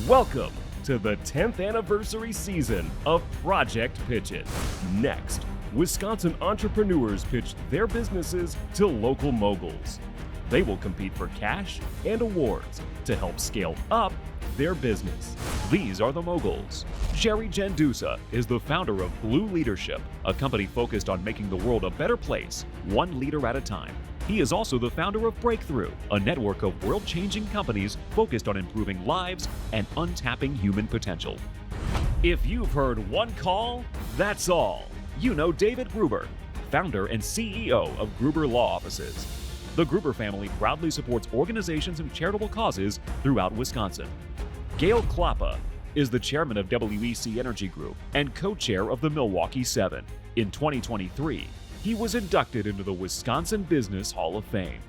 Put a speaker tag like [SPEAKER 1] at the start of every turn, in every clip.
[SPEAKER 1] Welcome to the 10th anniversary season of Project Pitch It. Next, Wisconsin entrepreneurs pitch their businesses to local moguls. They will compete for cash and awards to help scale up their business. These are the moguls. Jerry Gendusa is the founder of Blue Leadership, a company focused on making the world a better place, one leader at a time. He is also the founder of Breakthrough, a network of world-changing companies focused on improving lives and untapping human potential. If you've heard one call, that's all. You know David Gruber, founder and CEO of Gruber Law Offices. The Gruber family proudly supports organizations and charitable causes throughout Wisconsin. Gail Klappa is the chairman of WEC Energy Group and co-chair of the Milwaukee 7. In 2023, he was inducted into the Wisconsin Business Hall of Fame.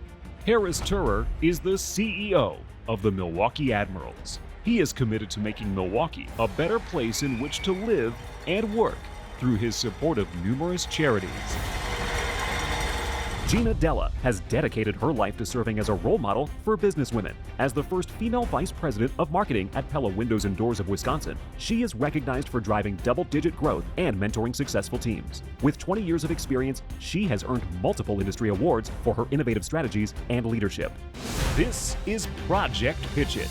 [SPEAKER 1] Harris Turer is the CEO of the Milwaukee Admirals. He is committed to making Milwaukee a better place in which to live and work through his support of numerous charities. Gina Della has dedicated her life to serving as a role model for businesswomen. As the first female vice president of marketing at Pella Windows and Doors of Wisconsin, she is recognized for driving double-digit growth and mentoring successful teams. With 20 years of experience, she has earned multiple industry awards for her innovative strategies and leadership. This is Project Pitch It.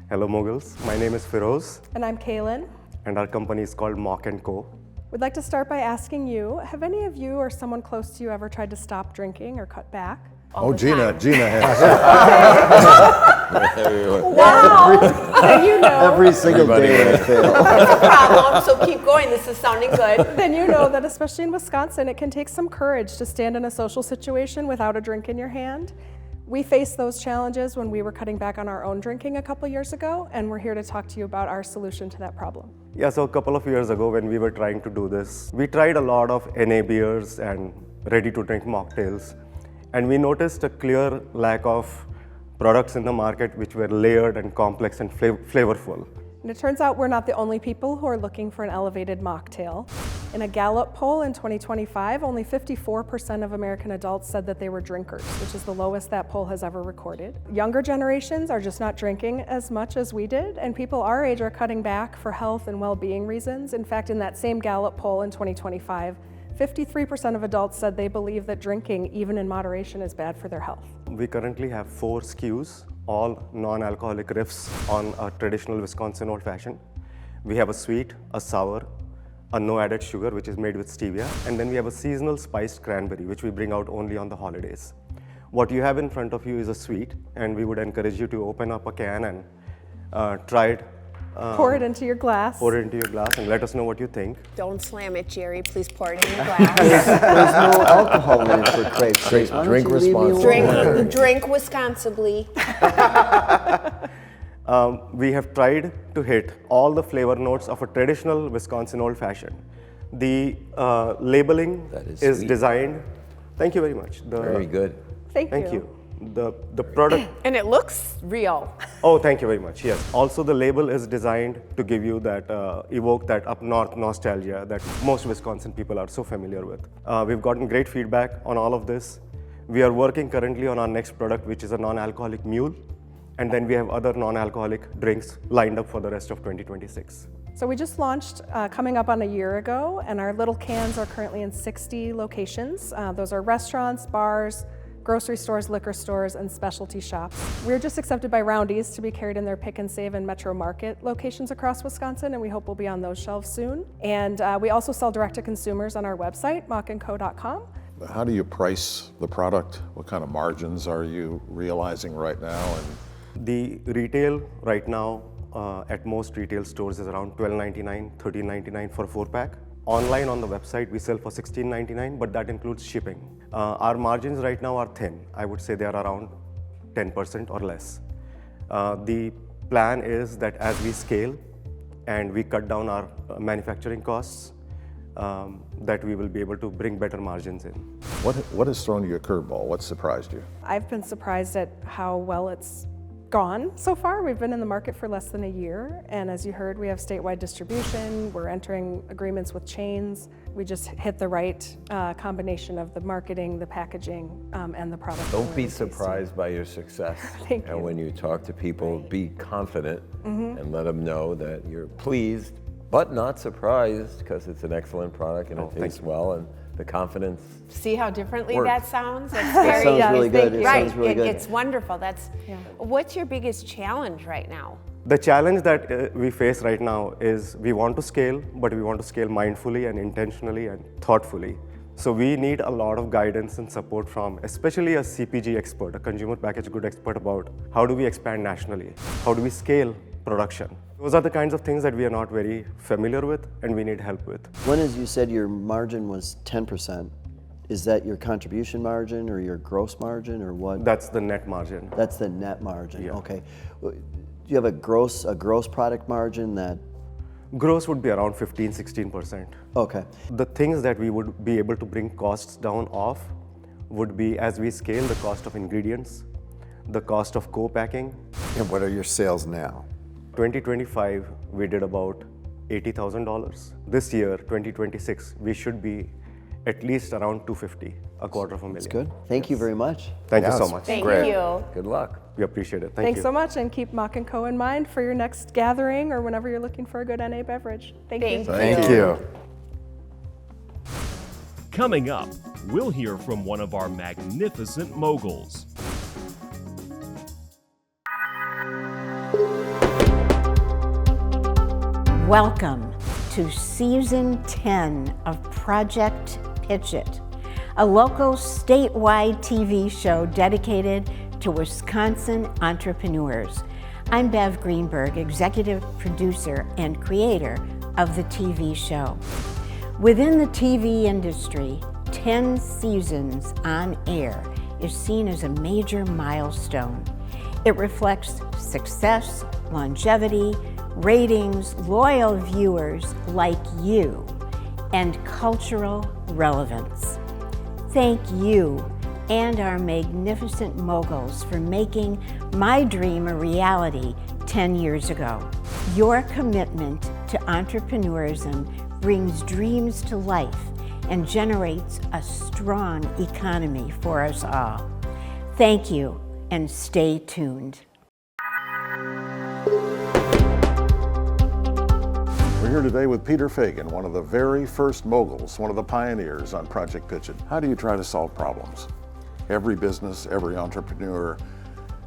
[SPEAKER 2] Hello moguls, my name is Firoz.
[SPEAKER 3] And I'm Kaylin.
[SPEAKER 2] And our company is called Mock & Co.
[SPEAKER 3] We'd like to start by asking you, have any of you or someone close to you ever tried to stop drinking or cut back?
[SPEAKER 4] Gina has.
[SPEAKER 3] Wow! Then you know.
[SPEAKER 4] Every single day I fail.
[SPEAKER 5] That's a problem, so keep going. This is sounding good.
[SPEAKER 3] Then you know that especially in Wisconsin, it can take some courage to stand in a social situation without a drink in your hand. We faced those challenges when we were cutting back on our own drinking a couple years ago, and we're here to talk to you about our solution to that problem.
[SPEAKER 2] Yeah, so a couple of years ago when we were trying to do this, we tried a lot of NA beers and ready-to-drink mocktails, and we noticed a clear lack of products in the market which were layered and complex and flavorful.
[SPEAKER 3] And it turns out we're not the only people who are looking for an elevated mocktail. In a Gallup poll in 2025, only 54% of American adults said that they were drinkers, which is the lowest that poll has ever recorded. Younger generations are just not drinking as much as we did, and people our age are cutting back for health and well-being reasons. In fact, in that same Gallup poll in 2025, 53% of adults said they believe that drinking, even in moderation, is bad for their health.
[SPEAKER 2] We currently have 4 SKUs, all non-alcoholic riffs on a traditional Wisconsin Old Fashioned. We have a sweet, a sour, a no added sugar, which is made with stevia, and then we have a seasonal spiced cranberry, which we bring out only on the holidays. What you have in front of you is a sweet, and we would encourage you to open up a can and try it.
[SPEAKER 3] Pour it into your glass.
[SPEAKER 2] Pour it into your glass and let us know what you think.
[SPEAKER 5] Don't slam it, Jerry. Please pour it in your glass.
[SPEAKER 4] There's no alcohol in it, for Christ's sake. Drink responsibly.
[SPEAKER 5] Drink Wisconsibly.
[SPEAKER 2] We have tried to hit all the flavor notes of a traditional Wisconsin Old Fashioned. The labeling is designed. Thank you very much.
[SPEAKER 4] Very good.
[SPEAKER 3] Thank you.
[SPEAKER 2] The product.
[SPEAKER 5] And it looks real.
[SPEAKER 2] Oh, thank you very much. Yes. Also, the label is designed to give you that, evoke that up north nostalgia that most Wisconsin people are so familiar with. We've gotten great feedback on all of this. We are working currently on our next product, which is a non-alcoholic mule. And then we have other non-alcoholic drinks lined up for the rest of 2026.
[SPEAKER 3] So we just launched coming up on a year ago, and our little cans are currently in 60 locations. Those are restaurants, bars, grocery stores, liquor stores, and specialty shops. We're just accepted by Roundy's to be carried in their Pick and Save and Metro Market locations across Wisconsin, and we hope we'll be on those shelves soon. And we also sell direct to consumers on our website, mockandco.com.
[SPEAKER 6] How do you price the product? What kind of margins are you realizing right now?
[SPEAKER 2] The retail right now at most retail stores is around $12.99, $13.99 for a 4-pack. Online on the website, we sell for $16.99, but that includes shipping. Our margins right now are thin. I would say they are around 10% or less. The plan is that as we scale and we cut down our manufacturing costs, that we will be able to bring better margins in.
[SPEAKER 6] What has thrown you a curveball? What surprised you?
[SPEAKER 3] I've been surprised at how well it's gone so far. We've been in the market for less than a year, and as you heard, we have statewide distribution. We're entering agreements with chains. we just hit the right combination of the marketing, the packaging, and the product.
[SPEAKER 7] Don't
[SPEAKER 3] really
[SPEAKER 7] be
[SPEAKER 3] tasty.
[SPEAKER 7] surprised by your success.
[SPEAKER 3] Thank
[SPEAKER 7] And
[SPEAKER 3] you.
[SPEAKER 7] when you talk to people, be confident and let them know that you're pleased, but not surprised, because it's an excellent product and it tastes well, and the confidence.
[SPEAKER 5] See how differently
[SPEAKER 7] Work.
[SPEAKER 5] that sounds? It's
[SPEAKER 4] That sounds really good. It
[SPEAKER 5] right.
[SPEAKER 4] sounds really good.
[SPEAKER 5] It's wonderful. What's your biggest challenge right now?
[SPEAKER 2] The challenge that we face right now is we want to scale, but we want to scale mindfully and intentionally and thoughtfully. So we need a lot of guidance and support from especially a CPG expert, a consumer packaged good expert, about how do we expand nationally? How do we scale production? Those are the kinds of things that we are not very familiar with and we need help with.
[SPEAKER 4] When, as you said, your margin was 10%, is that your contribution margin or your gross margin or what?
[SPEAKER 2] That's the net margin.
[SPEAKER 4] That's the net margin,
[SPEAKER 2] Yeah.
[SPEAKER 4] okay. Do you have a gross product margin that?
[SPEAKER 2] Gross would be around 15-16%.
[SPEAKER 4] Okay.
[SPEAKER 2] The things that we would be able to bring costs down off would be, as we scale, the cost of ingredients, the cost of co-packing.
[SPEAKER 8] And what are your sales now?
[SPEAKER 2] 2025, we did about $80,000. This year, 2026, we should be at least around $250,000, $250,000.
[SPEAKER 4] That's good. Thank you very much.
[SPEAKER 2] Thank you
[SPEAKER 8] Yeah,
[SPEAKER 2] so
[SPEAKER 8] it's
[SPEAKER 2] much.
[SPEAKER 5] Thank
[SPEAKER 8] Great.
[SPEAKER 5] you.
[SPEAKER 7] Good luck.
[SPEAKER 2] We appreciate it. Thank
[SPEAKER 3] Thanks
[SPEAKER 2] you.
[SPEAKER 3] so much, and keep Mock & Co. in mind for your next gathering or whenever you're looking for a good NA beverage. Thank you.
[SPEAKER 8] Thank you.
[SPEAKER 1] Coming up, we'll hear from one of our magnificent moguls.
[SPEAKER 9] Welcome to Season 10 of Project Pitch It, a local statewide TV show dedicated to Wisconsin entrepreneurs. I'm Bev Greenberg, executive producer and creator of the TV show. Within the TV industry, 10 seasons on air is seen as a major milestone. It reflects success, longevity, ratings, loyal viewers like you, and cultural relevance. Thank you and our magnificent moguls for making my dream a reality 10 years ago. Your commitment to entrepreneurism brings dreams to life and generates a strong economy for us all. Thank you, and stay tuned.
[SPEAKER 6] We're here today with Peter Fagan, one of the very first moguls, one of the pioneers on Project Pitch It. How do you try to solve problems? Every business, every entrepreneur,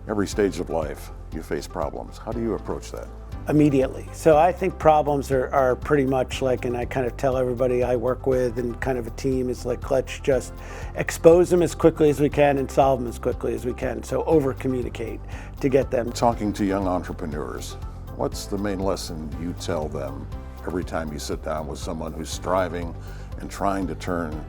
[SPEAKER 6] every stage of life, you face problems. How do you approach that?
[SPEAKER 10] Immediately. So I think problems are pretty much like, and I kind of tell everybody I work with and kind of a team, is like, let's just expose them as quickly as we can and solve them as quickly as we can. So over communicate to get them.
[SPEAKER 6] Talking to young entrepreneurs, what's the main lesson you tell them every time you sit down with someone who's striving and trying to turn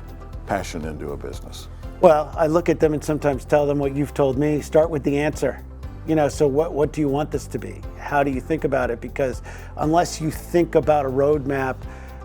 [SPEAKER 6] passion into a business?
[SPEAKER 10] Well, I look at them and sometimes tell them what you've told me. Start with the answer. You know, so what do you want this to be? How do you think about it? Because unless you think about a roadmap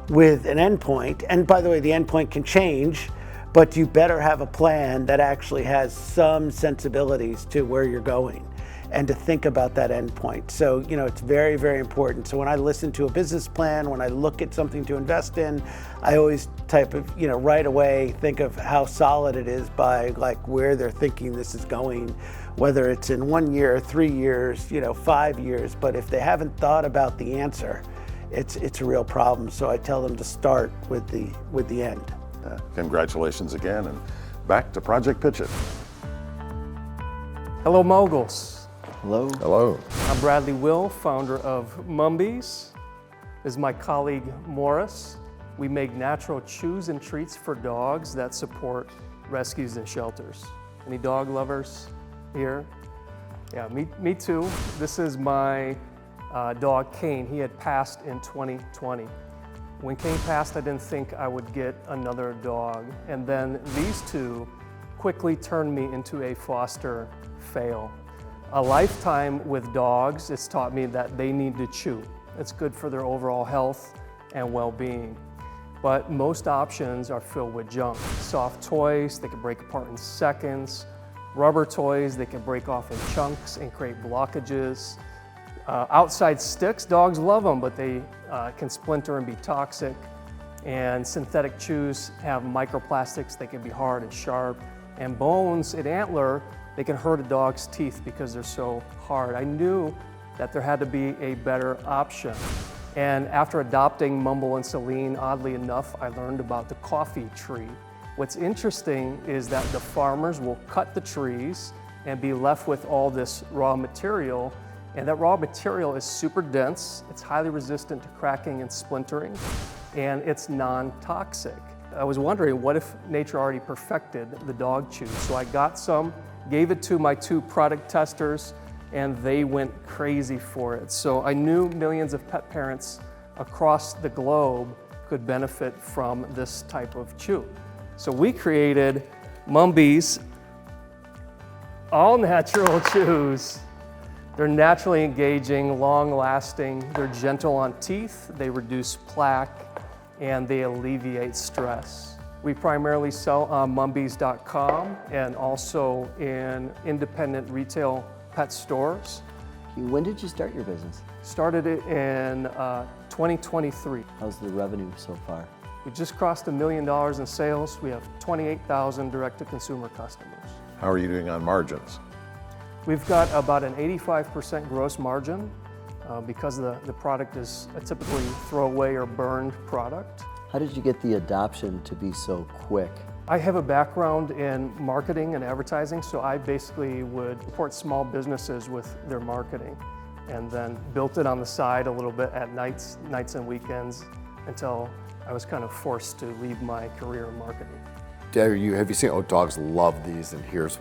[SPEAKER 10] with an endpoint, and by the way, the endpoint can change, but you better have a plan that actually has some sensibilities to where you're going and to think about that endpoint. So, you know, it's very, very important. So when I listen to a business plan, when I look at something to invest in, I always type of, you know, right away think of how solid it is by like where they're thinking this is going, whether it's in 1 year, 3 years, you know, 5 years. But if they haven't thought about the answer, it's a real problem. So I tell them to start with the end.
[SPEAKER 6] Congratulations again, and back to Project Pitch It.
[SPEAKER 11] Hello, moguls.
[SPEAKER 4] Hello.
[SPEAKER 7] Hello.
[SPEAKER 11] I'm Bradley Will, founder of Mumbies. This is my colleague Morris. We make natural chews and treats for dogs that support rescues and shelters. Any dog lovers here? Yeah, me too. This is my dog Kane. He had passed in 2020. When Kane passed, I didn't think I would get another dog. And then these two quickly turned me into a foster fail. A lifetime with dogs, it's taught me that they need to chew. It's good for their overall health and well-being. But most options are filled with junk. Soft toys, they can break apart in seconds. Rubber toys, they can break off in chunks and create blockages. Outside sticks, dogs love them, but they can splinter and be toxic. And synthetic chews have microplastics. They can be hard and sharp. And bones in antler, they can hurt a dog's teeth because they're so hard. I knew that there had to be a better option. And after adopting Mumble and Celine, oddly enough, I learned about the coffee tree. What's interesting is that the farmers will cut the trees and be left with all this raw material. And that raw material is super dense, it's highly resistant to cracking and splintering, and it's non-toxic. I was wondering, what if nature already perfected the dog chew? So I got some, gave it to my 2 product testers, and they went crazy for it. So I knew millions of pet parents across the globe could benefit from this type of chew. So we created Mumby's all natural chews. They're naturally engaging, long-lasting, they're gentle on teeth, they reduce plaque, and they alleviate stress. We primarily sell on Mumbies.com and also in independent retail pet stores.
[SPEAKER 4] When did you start your business?
[SPEAKER 11] Started it in 2023.
[SPEAKER 4] How's the revenue so far?
[SPEAKER 11] We just crossed $1 million in sales. We have 28,000 direct-to-consumer customers.
[SPEAKER 6] How are you doing on margins?
[SPEAKER 11] We've got about an 85% gross margin because the product is a typically throwaway or burned product.
[SPEAKER 4] How did you get the adoption to be so quick?
[SPEAKER 11] I have a background in marketing and advertising, so I basically would support small businesses with their marketing and then built it on the side a little bit at nights and weekends until I was kind of forced to leave my career in marketing.
[SPEAKER 8] Have you seen, oh, dogs love these, and here's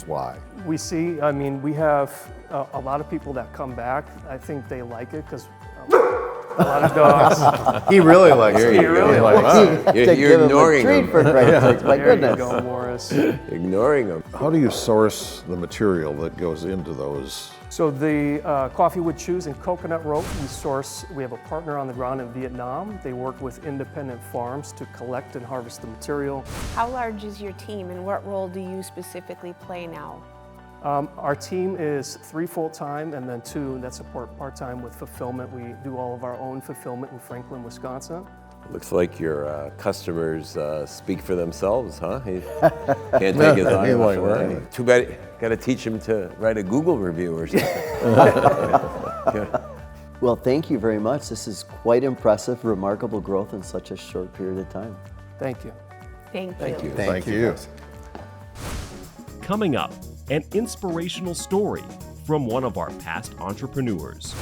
[SPEAKER 8] why.
[SPEAKER 11] We see, I mean, we have a lot of people that come back. I think they like it because a lot of dogs.
[SPEAKER 8] He really likes it.
[SPEAKER 11] He really likes it.
[SPEAKER 7] You're ignoring
[SPEAKER 4] him. For Christ's sake, my
[SPEAKER 11] There
[SPEAKER 4] goodness.
[SPEAKER 11] you go, Morris.
[SPEAKER 7] Ignoring them.
[SPEAKER 6] How do you source the material that goes into those?
[SPEAKER 11] So the coffee wood chews and coconut rope we have a partner on the ground in Vietnam. They work with independent farms to collect and harvest the material.
[SPEAKER 5] How large is your team and what role do you specifically play now?
[SPEAKER 11] Our team is 3 full-time and then 2 that support part-time with fulfillment. We do all of our own fulfillment in Franklin, Wisconsin.
[SPEAKER 7] Looks like your customers speak for themselves, huh? He can't take his eye off of it. Too bad, got to teach him to write a Google review or something.
[SPEAKER 4] Well, thank you very much. This is quite impressive, remarkable growth in such a short period of time.
[SPEAKER 11] Thank you.
[SPEAKER 5] Thank you.
[SPEAKER 7] Thank you.
[SPEAKER 8] Thank you.
[SPEAKER 1] Coming up, an inspirational story from one of our past entrepreneurs.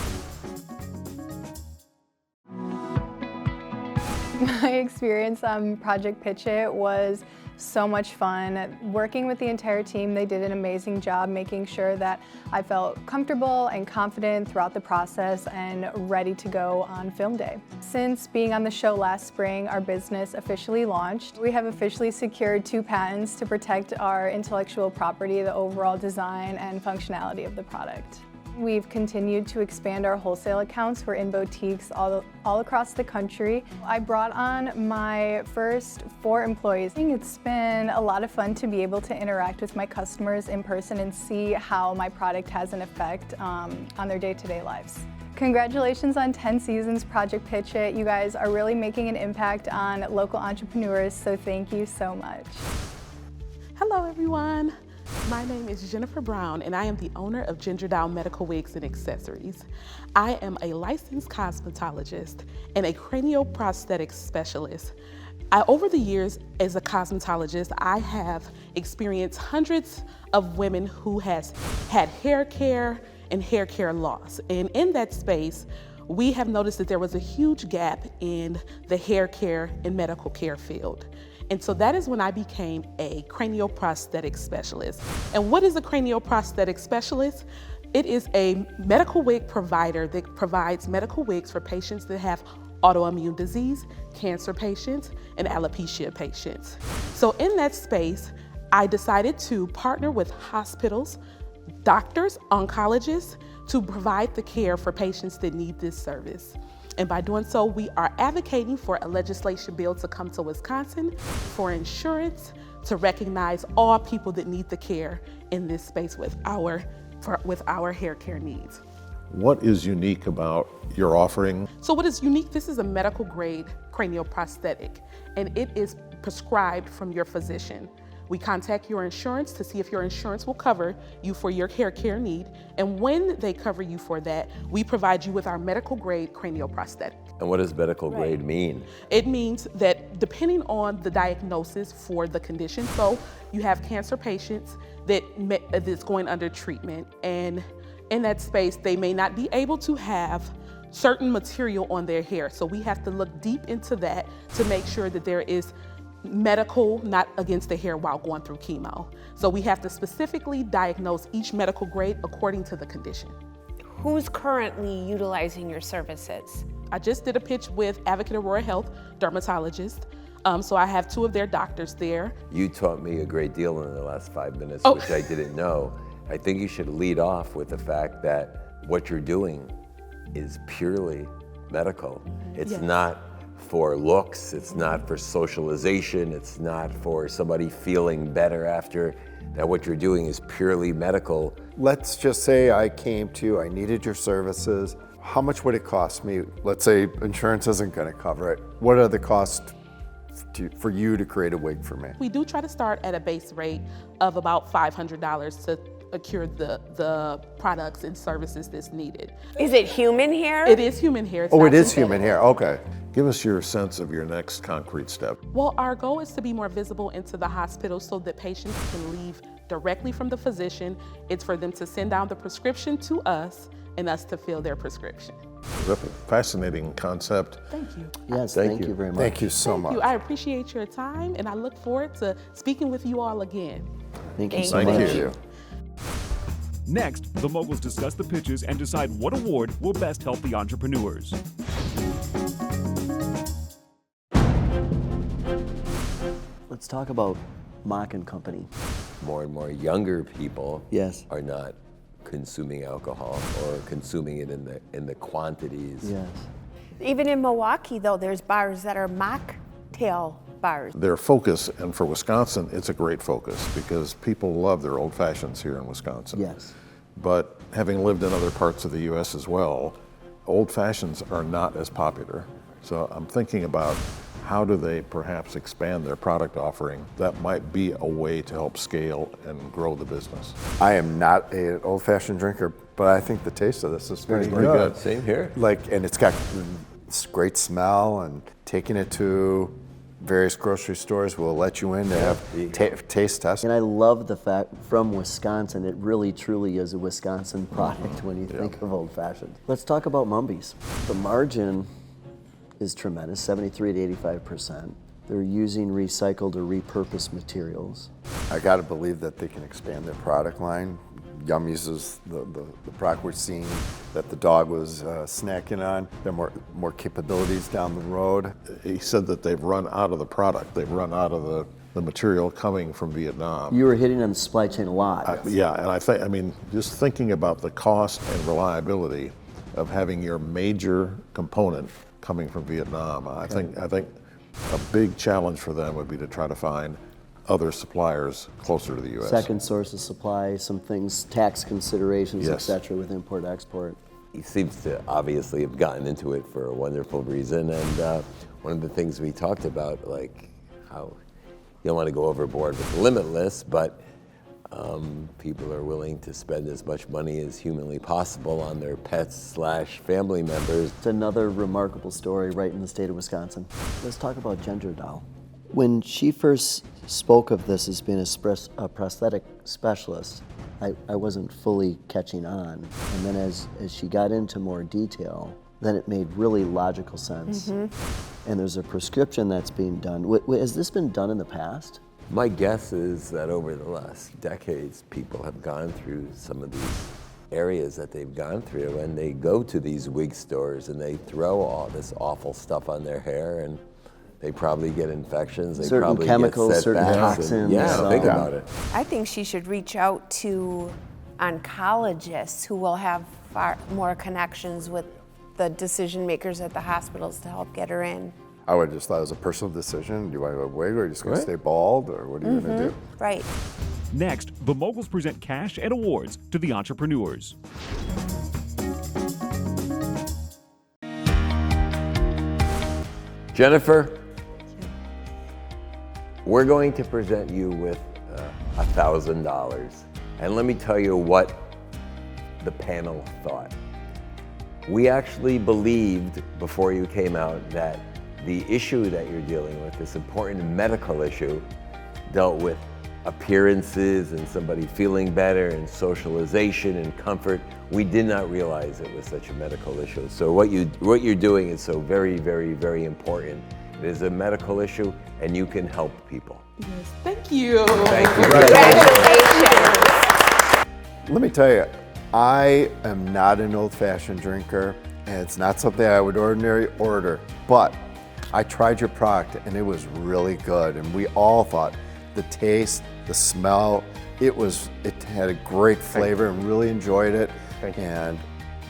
[SPEAKER 12] My experience on Project Pitch It was so much fun. Working with the entire team, they did an amazing job making sure that I felt comfortable and confident throughout the process and ready to go on film day. Since being on the show last spring, our business officially launched. We have officially secured 2 patents to protect our intellectual property, the overall design and functionality of the product. We've continued to expand our wholesale accounts. We're in boutiques all across the country. I brought on my first 4 employees. It's been a lot of fun to be able to interact with my customers in person and see how my product has an effect on their day-to-day lives. Congratulations on 10 seasons, Project Pitch It. You guys are really making an impact on local entrepreneurs, so thank you so much.
[SPEAKER 13] Hello, everyone. My name is Jennifer Brown, and I am the owner of Ginger Doll Medical Wigs and Accessories. I am a licensed cosmetologist and a cranioprosthetic specialist. Over the years as a cosmetologist, I have experienced hundreds of women who has had hair care and hair care loss. And in that space, we have noticed that there was a huge gap in the hair care and medical care field. And so that is when I became a cranioprosthetic specialist. And what is a cranioprosthetic specialist? It is a medical wig provider that provides medical wigs for patients that have autoimmune disease, cancer patients, and alopecia patients. So in that space, I decided to partner with hospitals, doctors, oncologists, to provide the care for patients that need this service. And by doing so, we are advocating for a legislation bill to come to Wisconsin for insurance to recognize all people that need the care in this space with our hair care needs.
[SPEAKER 6] What is unique about your offering?
[SPEAKER 13] So what is unique, this is a medical grade cranial prosthetic, and it is prescribed from your physician. We contact your insurance to see if your insurance will cover you for your hair care need, and when they cover you for that, we provide you with our medical grade cranial prosthetic.
[SPEAKER 7] And what does medical grade mean?
[SPEAKER 13] It means that depending on the diagnosis for the condition, so you have cancer patients that's going under treatment, and in that space, they may not be able to have certain material on their hair. So we have to look deep into that to make sure that there is medical not against the hair while going through chemo. So we have to specifically diagnose each medical grade according to the condition.
[SPEAKER 5] Who's currently utilizing your services?
[SPEAKER 13] I just did a pitch with Advocate Aurora Health, dermatologist. So I have 2 of their doctors there.
[SPEAKER 7] You taught me a great deal in the last 5 minutes, which I didn't know. I think you should lead off with the fact that what you're doing is purely medical. It's not for looks, it's not for socialization, it's not for somebody feeling better after. That what you're doing is purely medical.
[SPEAKER 8] Let's just say I came to you, I needed your services. How much would it cost me? Let's say insurance isn't going to cover it. What are the costs for you to create a wig for me?
[SPEAKER 13] We do try to start at a base rate of about $500 to accrue the products and services that's needed.
[SPEAKER 5] Is it human hair?
[SPEAKER 13] It is human hair. It's
[SPEAKER 8] Oh,
[SPEAKER 13] not
[SPEAKER 8] it is
[SPEAKER 13] synthetic.
[SPEAKER 8] human hair, okay.
[SPEAKER 6] Give us your sense of your next concrete step.
[SPEAKER 13] Well, our goal is to be more visible into the hospital so that patients can leave directly from the physician. It's for them to send down the prescription to us and us to fill their prescription.
[SPEAKER 6] Fascinating concept.
[SPEAKER 13] Thank you.
[SPEAKER 4] Yes, thank you very much.
[SPEAKER 8] Thank you so much.
[SPEAKER 13] I appreciate your time, and I look forward to speaking with you all again.
[SPEAKER 4] Thank you so
[SPEAKER 6] Thank
[SPEAKER 4] much.
[SPEAKER 6] you.
[SPEAKER 1] Next, the moguls discuss the pitches and decide what award will best help the entrepreneurs.
[SPEAKER 4] Let's talk about Mock & Company.
[SPEAKER 7] More and more younger people
[SPEAKER 4] Yes.
[SPEAKER 7] are not consuming alcohol or consuming it in the quantities.
[SPEAKER 4] Yes.
[SPEAKER 5] Even in Milwaukee, though, there's bars that are mocktail bars.
[SPEAKER 6] Their focus, and for Wisconsin, it's a great focus because people love their old fashions here in Wisconsin.
[SPEAKER 4] Yes.
[SPEAKER 6] But having lived in other parts of the U.S. as well, old fashions are not as popular. So I'm thinking about how do they perhaps expand their product offering that might be a way to help scale and grow the business.
[SPEAKER 8] I am not an old-fashioned drinker, but I think the taste of this is pretty
[SPEAKER 6] Very
[SPEAKER 8] good.
[SPEAKER 6] good.
[SPEAKER 7] Same here.
[SPEAKER 8] And it's got this great smell, and taking it to various grocery stores will let you in to have taste tests.
[SPEAKER 4] And I love the fact from Wisconsin, it really truly is a Wisconsin product when you think of old fashioned. Let's talk about Mumbies. The margin is tremendous, 73 to 85%. They're using recycled or repurposed materials.
[SPEAKER 8] I got to believe that they can expand their product line. Yum uses the product we're seeing that the dog was snacking on. There are more capabilities down the road.
[SPEAKER 6] He said that they've run out of the product. They've run out of the material coming from Vietnam.
[SPEAKER 4] You were hitting on the supply chain a lot.
[SPEAKER 6] Yeah, and I mean, just thinking about the cost and reliability of having your major component coming from Vietnam, I think a big challenge for them would be to try to find other suppliers closer to the U.S.
[SPEAKER 4] Second source of supply, some things, tax considerations, et
[SPEAKER 6] Yes.
[SPEAKER 4] cetera, with import-export.
[SPEAKER 7] He seems to obviously have gotten into it for a wonderful reason. And one of the things we talked about, like how you don't want to go overboard with Limitless, but people are willing to spend as much money as humanly possible on their pets/family members.
[SPEAKER 4] It's another remarkable story right in the state of Wisconsin. Let's talk about Ginger Doll. When she first spoke of this as being a prosthetic specialist, I wasn't fully catching on. And then as she got into more detail, then it made really logical sense. And there's a prescription that's being done. Has this been done in the past?
[SPEAKER 7] My guess is that over the last decades, people have gone through some of these areas that they've gone through, and they go to these wig stores and they throw all this awful stuff on their hair, and they probably get infections. They
[SPEAKER 4] Certain
[SPEAKER 7] probably
[SPEAKER 4] chemicals,
[SPEAKER 7] get
[SPEAKER 4] certain
[SPEAKER 7] setbacks.
[SPEAKER 4] toxins.
[SPEAKER 7] Yeah, think about it.
[SPEAKER 5] I think she should reach out to oncologists who will have far more connections with the decision makers at the hospitals to help get her in.
[SPEAKER 8] I would have just thought it was a personal decision. Do you want to have a wig, or are you just going to stay bald, or what are you going to do?
[SPEAKER 5] Right.
[SPEAKER 1] Next, the moguls present cash and awards to the entrepreneurs.
[SPEAKER 7] Jennifer, we're going to present you with $1,000. And let me tell you what the panel thought. We actually believed before you came out that the issue that you're dealing with, this important medical issue, dealt with appearances and somebody feeling better and socialization and comfort. We did not realize it was such a medical issue. So what you're doing is so very, very, very important. It is a medical issue and you can help people.
[SPEAKER 13] Yes, thank you.
[SPEAKER 7] Thank you.
[SPEAKER 5] Congratulations.
[SPEAKER 8] Let me tell you, I am not an old-fashioned drinker, and it's not something I would ordinarily order, but I tried your product and it was really good, and we all thought the taste, the smell, it had a great flavor and really enjoyed it. And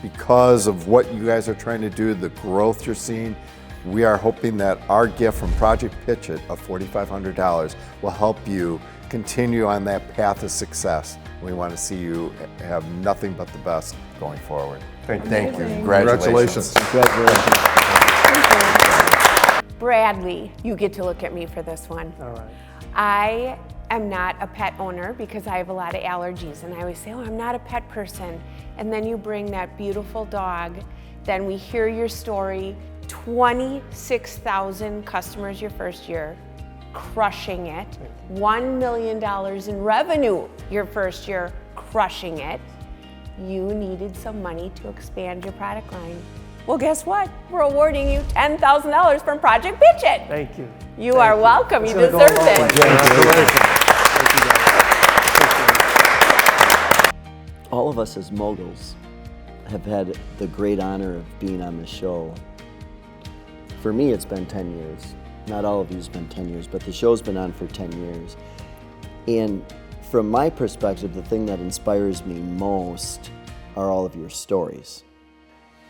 [SPEAKER 8] because of what you guys are trying to do, the growth you're seeing, we are hoping that our gift from Project Pitch It of $4,500 will help you continue on that path of success. We want to see you have nothing but the best going forward. Thank you. Congratulations.
[SPEAKER 5] Bradley, you get to look at me for this one.
[SPEAKER 11] All right.
[SPEAKER 5] I am not a pet owner because I have a lot of allergies, and I always say, oh, I'm not a pet person. And then you bring that beautiful dog, then we hear your story, 26,000 customers your first year, crushing it, $1 million in revenue your first year, crushing it. You needed some money to expand your product line. Well, guess what? We're awarding you $10,000 from Project Pitch It.
[SPEAKER 11] Thank you.
[SPEAKER 5] You are welcome. You deserve it.
[SPEAKER 4] All of us as moguls have had the great honor of being on the show. For me, it's been 10 years. Not all of you has been 10 years, but the show's been on for 10 years. And from my perspective, the thing that inspires me most are all of your stories.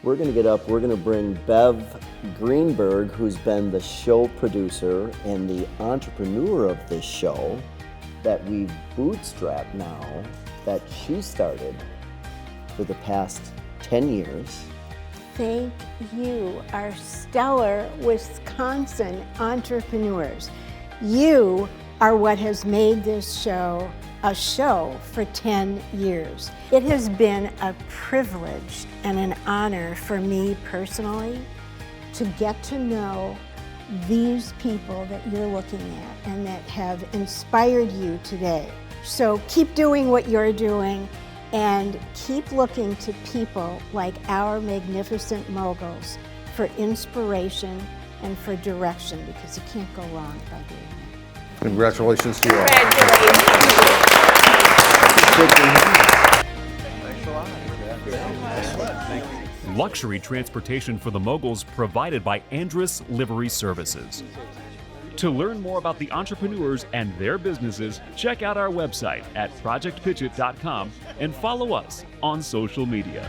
[SPEAKER 4] We're gonna get up, we're gonna bring Bev Greenberg, who's been the show producer and the entrepreneur of this show that we've bootstrapped now, that she started for the past 10 years.
[SPEAKER 9] Thank you, our stellar Wisconsin entrepreneurs. You are what has made this show a show for 10 years. It has been a privilege and an honor for me personally to get to know these people that you're looking at and that have inspired you today. So keep doing what you're doing and keep looking to people like our magnificent moguls for inspiration and for direction, because you can't go wrong by doing that.
[SPEAKER 6] Congratulations to you all.
[SPEAKER 1] Luxury transportation for the moguls provided by Andrus Livery Services. To learn more about the entrepreneurs and their businesses, check out our website at projectpitchit.com and follow us on social media.